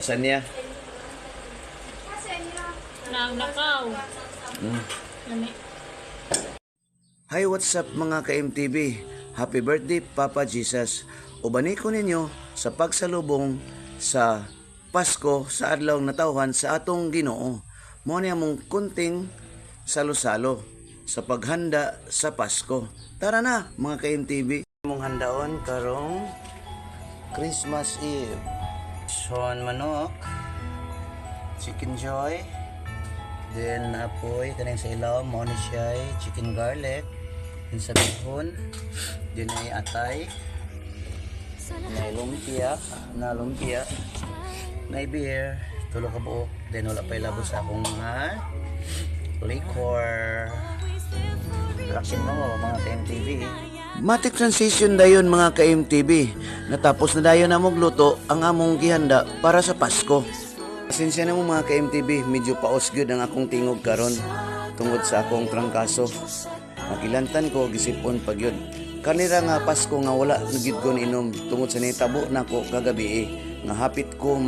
Saan niya? Nakaw. Lami. Hi, what's up mga ka-MTV? Happy birthday, Papa Jesus. Ubani ko ninyo sa pagsalubong sa Pasko sa adlaw natawhan sa atong Ginoo. Mao niya mong kunting salo-salo sa paghanda sa Pasko. Tara na mga ka-MTV. Mong handaon karong Christmas Eve. Son manok, chicken joy, then apoy kanang sa ilaw mo ni siya chicken garlic, then sa bihon, then ay atay, na lumpia, na beer, tulo ka buok, then wala pa ilabot sa akong mga liquor. Lakin mo mga ka-MTV. Matic transition dayon mga ka-MTV. Natapos na dayon na magluto ang among gihanda para sa Pasko. Pasensya na mo mga ka-MTV, medyo paos gyud ang akong tingog karon tungod sa akong trangkaso. Nakilantan ko gisipon pag yun. Kanira nga Pasko nga wala nagid ko inom tungod sa nitabo na ko kagabi nga hapit ko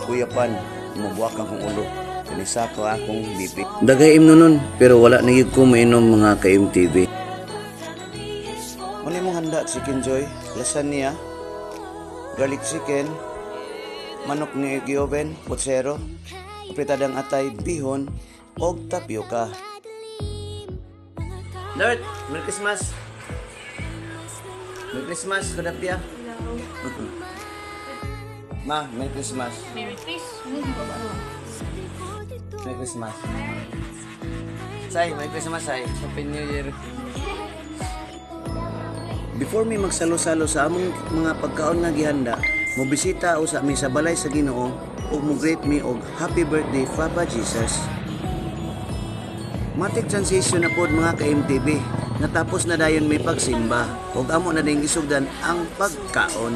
kuyapan mabuwak akong ulo. Kanisa ko akong bipit. Dagay imno nun pero wala nagid ko mainom mga ka-MTV. Ano mong handa? Chicken joy, lasagna, garlic chicken, manok ni gioven, potsero, pritadang atay, bihon, og tapioca. Lord, Merry Christmas! Merry Christmas, Kadapia! Ma, Merry Christmas! Merry Christmas. Merry Christmas! Say, Merry Christmas, Say! Happy New Year! Before mi magsalo-salo sa among mga pagkaon nga gihanda, mobisita o sa mi sa balay sa Ginoo ug mo greet me og happy birthday Papa Jesus. Matic transition na pod mga ka-MTV. Natapos na dayon may pagsimba ug amo na ding isugdan ang pagkaon.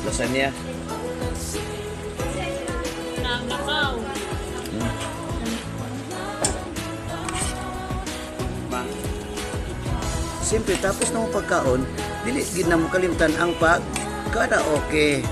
Lasagna. Nakaw. Ma. Siyempre tapos na mo pagkaon, dili gid na mo kalimtan ang pag karaoke.